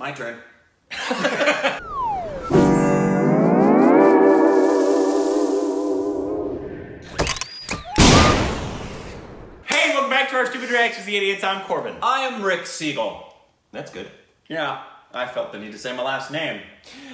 My turn. Hey, welcome back to our Stupid Reactions, the Idiots. I'm Corbin. I am Rick Siegel. That's good. Yeah, I felt the need to say my last name.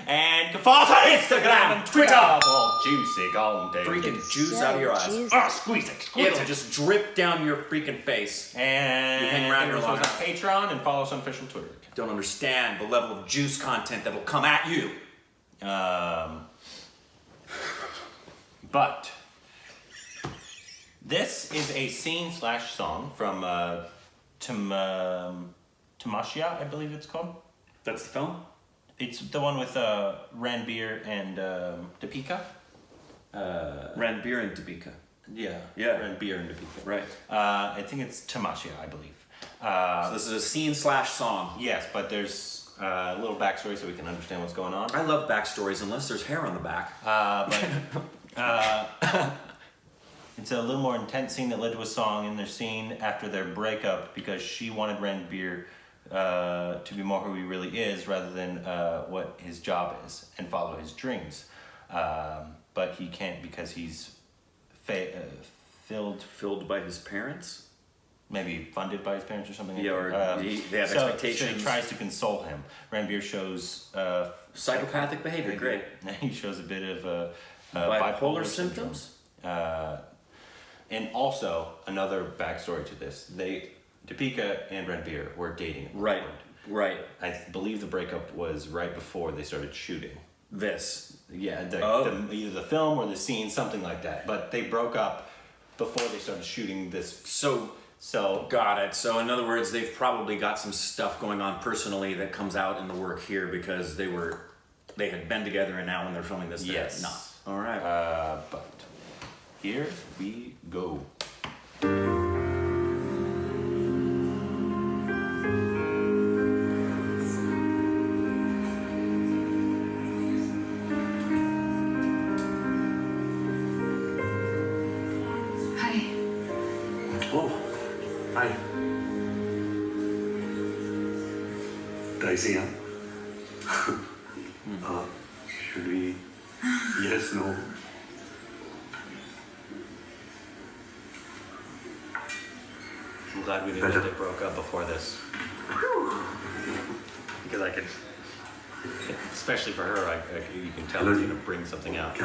And follow us on Instagram and Twitter. All juicy golden day. Freaking juice out of your eyes. Oh, squeeze it. It'll just drip down your freaking face. And you hang around here long enough. On Patreon and follow us on official Twitter. Don't understand the level of juice content that will come at you. But this is a scene/song from Tamasha, I believe it's called. That's the film? It's the one with Ranbir and Deepika. Ranbir and Deepika. Yeah. Ranbir and Deepika. Right. I think it's Tamasha, I believe. So this is a scene/song. Yes, but there's a little backstory so we can understand what's going on. I love backstories unless there's hair on the back. It's a little more intense scene that led to a song in their scene after their breakup because she wanted Ranbir to be more who he really is rather than what his job is and follow his dreams. But he can't because he's filled by his parents? Maybe funded by his parents or something. Yeah, like or they have expectations. So he tries to console him. Ranbir shows psychopathic behavior. Great. He shows a bit of bipolar symptoms. And also another backstory to this: Deepika and Ranbir were dating. Right. I believe the breakup was right before they started shooting. This. Yeah, either the film or the scene, something like that. But they broke up before they started shooting this. So got it. So in other words, they've probably got some stuff going on personally that comes out in the work here because they had been together and now when they're filming this, they're not. All right. But here we go. Hi. Dicey, huh? Should we? Yes, no? I'm glad we knew that they broke up before this. Because I could, especially for her, you can tell it's going to bring something out. You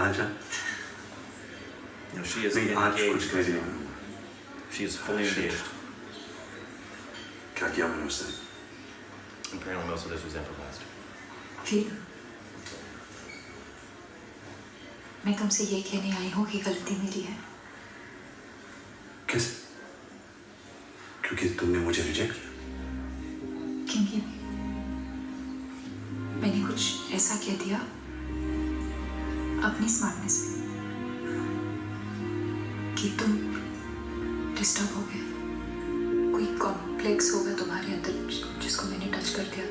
know, she is engaged. She is fully engaged. Apparently most of this was improvised. मैं तुमसे ये कहने आई हूँ कि गलती मेरी है। कैसे? क्योंकि तुमने मुझे रिजेक्ट किया। क्योंकि मैंने कुछ ऐसा कह दिया अपनी स्मार्टनेस में कि तुम डिस्टर्ब हो गए। कोई कॉम्प्लेक्स होगा तुम्हारे अंदर जिसको मैंने टच कर दिया,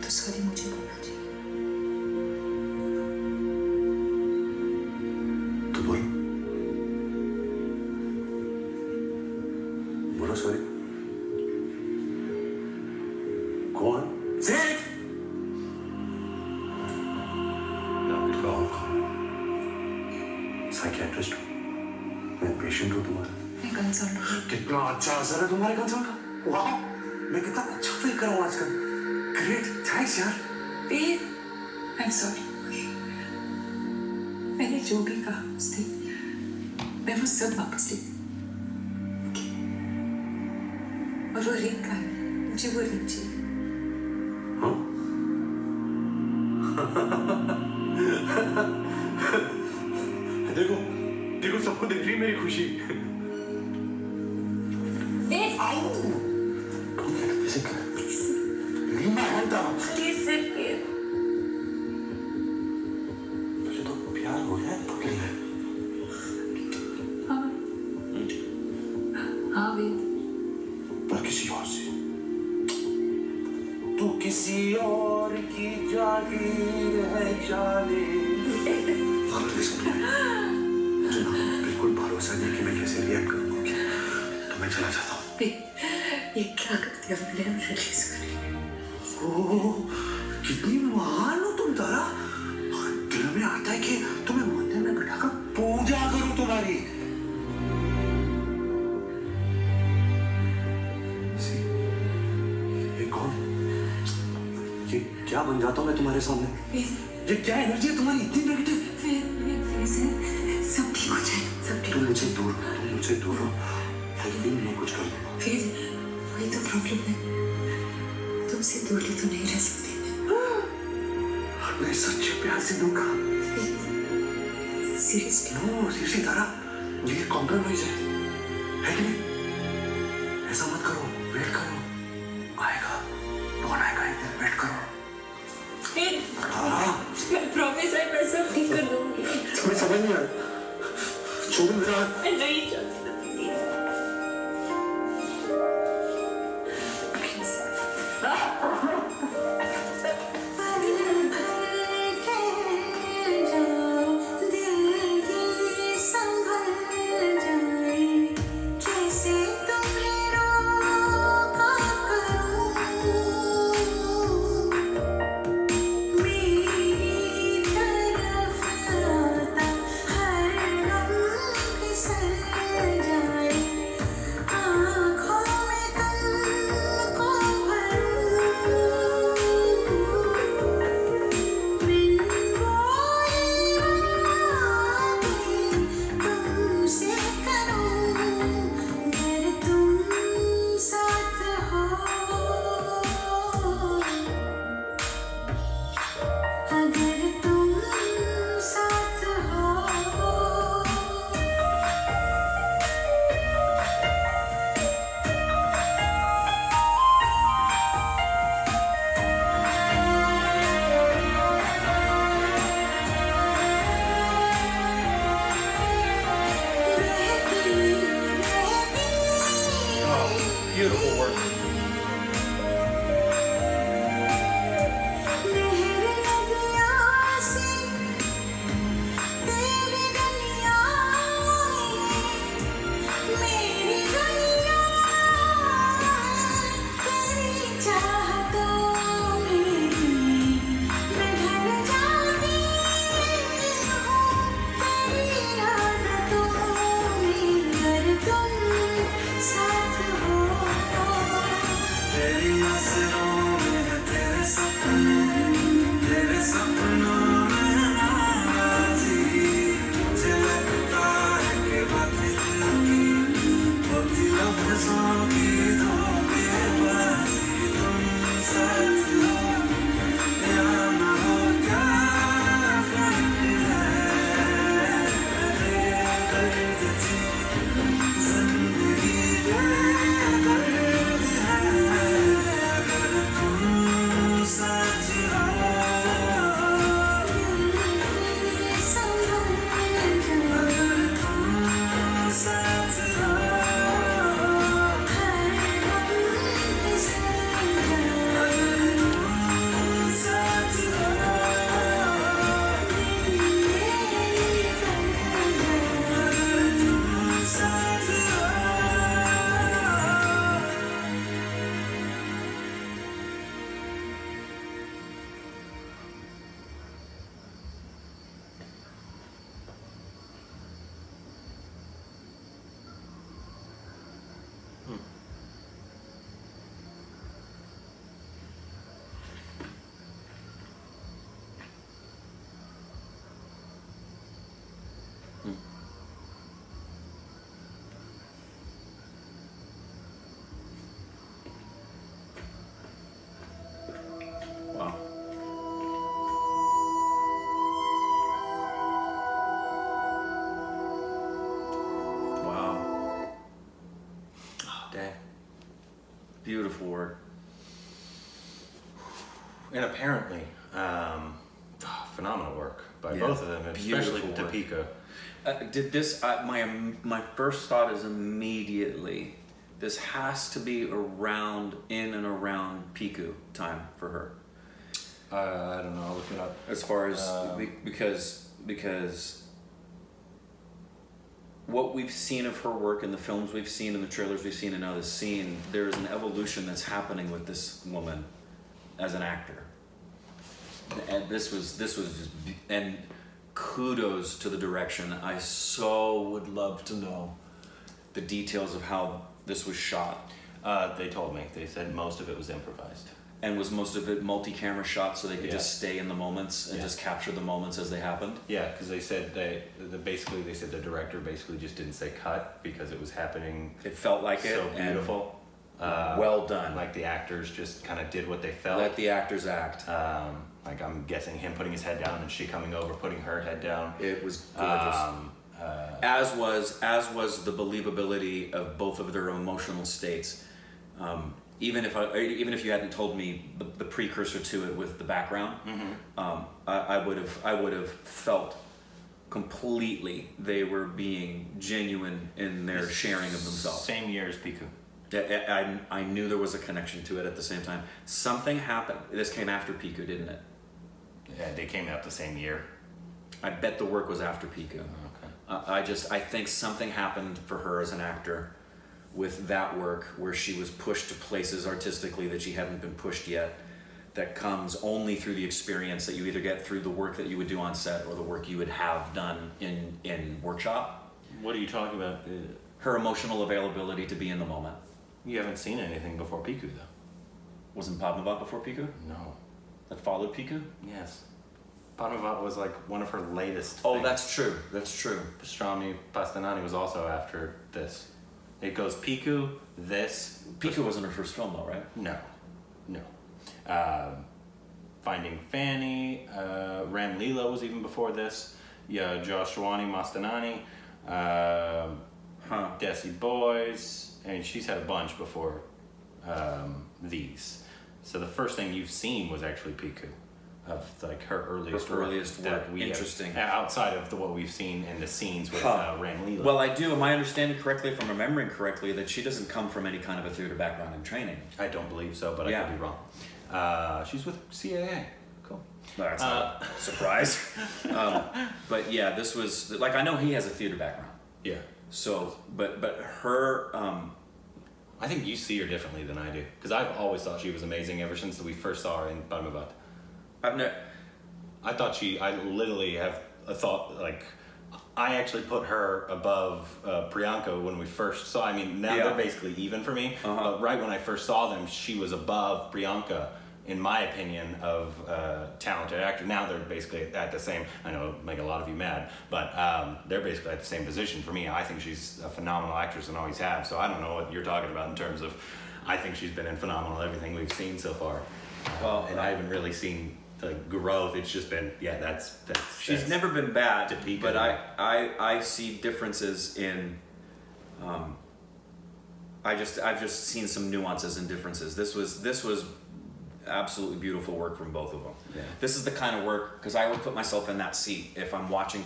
तो सॉरी मुझे बोलना चाहिए। तो बोलो सॉरी। कौन? Say it. No, good call. Psychiatrist हूँ, मैं पेशेंट हूँ तुम्हारा। कंसर्न कितना अच्छा असर है तुम्हारे कंसर्न का। वाह, मैं कितना अच्छा फील कर रहा हूँ आजकल। ग्रेट, थैंक्स यार। I am sorry. मैंने जो भी कहा उस दिन मैं वो सब वापस ले। और वो रिंग का है, मुझे वो रिंग चाहिए। हाँ? देखो सबको दिख रही मेरी खुशी। तुझे तो प्यार हो गया पकड़ी है। हाँ वेद। पर किसी और से। तू किसी और की जागीर है जाने। मुझे बिल्कुल भरोसा नहीं कि मैं कैसे रिएक्ट करूँगा। तो मैं चला जाता हूँ। ये क्या कर दिया मैंने? रिलीज कर ओह, कितनी महान हो तुम तारा। दिल में आता है कि तुम्हें मंदिर में बिठाकर पूजा करूं तुम्हारी। ये कौन? ये क्या बन जाता हूं मैं तुम्हारे सामने? ये क्या एनर्जी है तुम्हारी इतनी नेगेटिव? सब ठीक हो जाए, सब ठीक। तुम मुझे दूर हो। मैं कुछ कर दूंगा। फिर वही तो प्रॉब्लम है, तुमसे दूर ही तो नहीं रह सकते। मैं सच्चे प्यार से दूंगा। सीरियसली? नो सीरियसली तारा, ये कॉम्प्रोमाइज है कि नहीं? ऐसा मत करो, वेट करो, आएगा, कौन आएगा एक दिन, वेट करो। मैं प्रॉमिस है, मैं सब ठीक कर दूंगी। तुम्हें समझ नहीं आया? छोड़ो मेरा हाथ। मैं नहीं चाहती। Beautiful work. Wow. Wow. Oh, dang. Beautiful work. And apparently, phenomenal work by Yeah, both of them, especially beautiful work. Deepika. Did this? My first thought is immediately this has to be in and around Piku time for her. I don't know. I'll look it up. As far as because what we've seen of her work in the films we've seen, in the trailers we've seen, and now this scene, there's an evolution that's happening with this woman as an actor. And this was just, and kudos to the direction. I so would love to know the details of how this was shot. They told me. They said most of it was improvised. And was most of it multi-camera shot so they could just stay in the moments and just capture the moments as they happened? Yeah, because they said they said the director basically just didn't say cut because it was happening. It felt like so it. beautiful. Well done. Like the actors just kind of did what they felt. Let the actors act. Like I'm guessing him putting his head down and she coming over putting her head down. It was gorgeous. As was the believability of both of their emotional states. Even if you hadn't told me the precursor to it with the background, I would have felt completely they were being genuine in their sharing of themselves. Same year as Piku. I knew there was a connection to it at the same time. Something happened. This came after Piku, didn't it? Yeah, they came out the same year. I bet the work was after Piku. Okay. I think something happened for her as an actor with that work where she was pushed to places artistically that she hadn't been pushed yet, that comes only through the experience that you either get through the work that you would do on set or the work you would have done in workshop. What are you talking about? Her emotional availability to be in the moment. You haven't seen anything before Piku though. Wasn't Padmavat before Piku? No. That followed Piku? Yes. Padmavat was like one of her latest Oh, things. that's true. That's true. Pastrami Pastanani was also after this. It goes Piku, this. Piku wasn't her first film though, right? No. Finding Fanny, Ram Leela was even before this. Yeah, Joshwani Mastanani, Desi Boys. I mean, she's had a bunch before these. So the first thing you've seen was actually Piku, of like her earliest work. Interesting. Outside of what we've seen in the scenes with Ram Leela. Well, I do. Am I understanding correctly, if I'm remembering correctly, that she doesn't come from any kind of a theater background and training? I don't believe so, but I could be wrong. She's with CAA. Cool. That's not a surprise. But yeah, this was like, I know he has a theater background. Yeah. So, but her. I think you see her differently than I do, because I've always thought she was amazing ever since we first saw her in Padmavat. I literally have a thought, like, I actually put her above Priyanka when we first saw. I mean, now they're basically even for me. But right when I first saw them, she was above Priyanka, in my opinion, of talented actor. Now they're basically at the same. I know it'll make a lot of you mad, but they're basically at the same position for me. I think she's a phenomenal actress and always have. So I don't know what you're talking about in terms of. I think she's been in phenomenal everything we've seen so far. And I haven't really seen the growth. It's just been She's never been bad, Deepika. but I see differences in. I've just seen some nuances and differences. This was absolutely beautiful work from both of them. Yeah. This is the kind of work, because I would put myself in that seat if I'm watching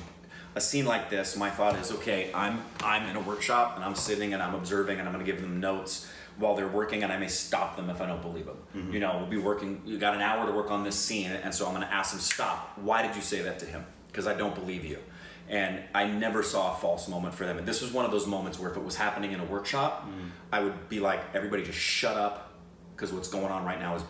a scene like this. My thought is, okay, I'm in a workshop and I'm sitting and I'm observing and I'm going to give them notes while they're working, and I may stop them if I don't believe them. Mm-hmm. You know, we'll be working, you got an hour to work on this scene, and so I'm gonna ask them, stop, why did you say that to him? Because I don't believe you. And I never saw a false moment for them. And this was one of those moments where if it was happening in a workshop, I would be like, everybody just shut up, because what's going on right now is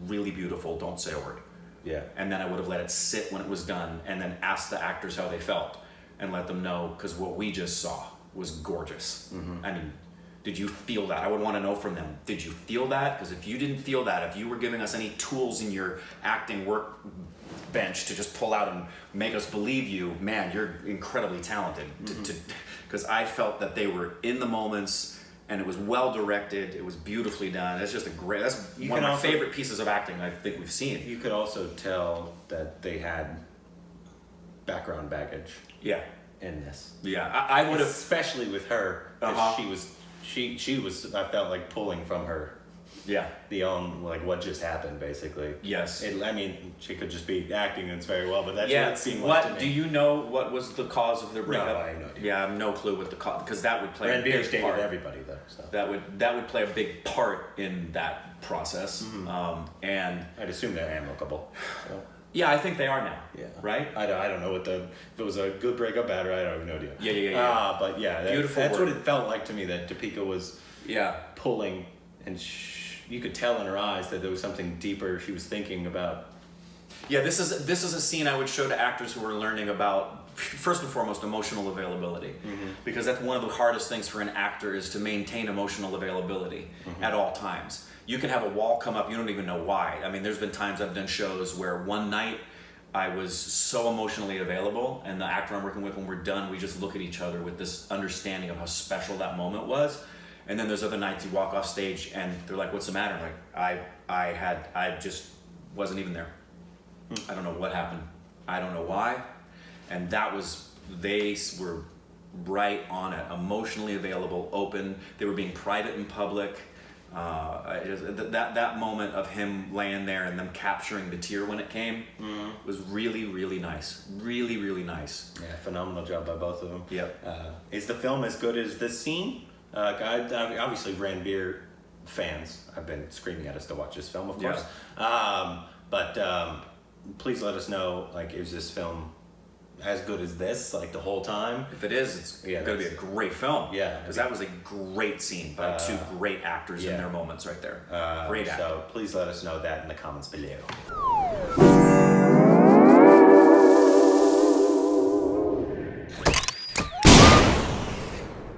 really beautiful, don't say a word. Yeah. And then I would have let it sit when it was done, and then ask the actors how they felt, and let them know, because what we just saw was gorgeous. I mean, did you feel that? I would want to know from them. Did you feel that? Because if you didn't feel that, if you were giving us any tools in your acting work bench to just pull out and make us believe you, man, you're incredibly talented. Because I felt that they were in the moments, and it was well directed. It was beautifully done. It's just that's one of my favorite pieces of acting I think we've seen. You could also tell that they had background baggage. Yeah. In this. Yeah, I would have, especially with her. She was. I felt like pulling from her. Yeah. Like what just happened, basically. Yes. I mean, she could just be acting, and it's very well, but that's yeah. what it seemed like to me. Do you know what was the cause of their breakup? No, I have no idea. Yeah, I have no clue what the cause, because that would play a Ranbir big part. dated everybody though, so. That would play a big part in that process. And I'd assume they're amicable. So. yeah, I think they are now. Yeah. Right? I don't know if it was a good breakup, bad, or I have no idea. Yeah. But yeah, Beautiful that's work. what it felt like to me, that Deepika was pulling and you could tell in her eyes that there was something deeper she was thinking about. Yeah, this is a scene I would show to actors who are learning about, first and foremost, emotional availability, because that's one of the hardest things for an actor is to maintain emotional availability at all times. You can have a wall come up, you don't even know why. I mean, there's been times I've done shows where one night I was so emotionally available, and the actor I'm working with, when we're done, we just look at each other with this understanding of how special that moment was. And then there's other nights you walk off stage and they're like, "What's the matter?" I'm like, I just wasn't even there. I don't know what happened. I don't know why. And that was, they were right on it, emotionally available, open. They were being private in public. That moment of him laying there and them capturing the tear when it came was really, really nice. Really, really nice. Yeah, phenomenal job by both of them. Yep. Is the film as good as this scene? Obviously, Ranbir fans have been screaming at us to watch this film, of course. Yeah. But please let us know, like, is this film as good as this, like, the whole time? If it is, it's going to be a great film. Yeah. Because that was a great scene by two great actors in their moments right there. Great actor. So please let us know that in the comments below.